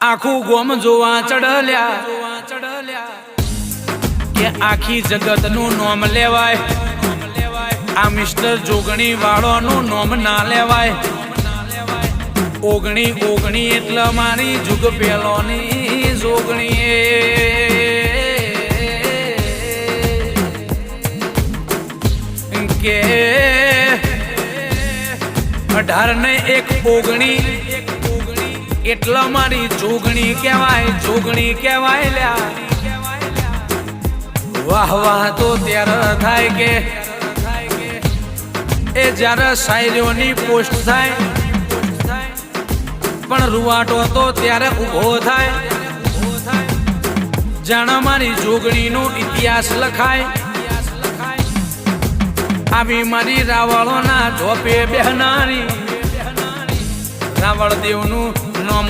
આખું ગોમ જોવા ચડલ્યા કે આખી જગત નું નામ લેવાય, આ મિસ્ટર જોગણી વાળો નું નામ ના લેવાય. ઓગણી ઓગણી એટલે મારી જુગ પેલોની જોગણી કે 18 ને 1 ઓગણી એટલા મારી જોગણી કહેવાય, જોગણી કહેવાય લ્યા. વાહ વાહ તો ત્યારે થાય કે એ જ્યારે શાયરીઓની પોસ્ટ થાય, પણ રૂવાટો તો ત્યારે ઉભો થાય. જાણે મારી જોગણીનો ઇતિહાસ લખાય. આવી મારી રાવળોના ઝોપે બેહનારી રાવળ દેવનું નામ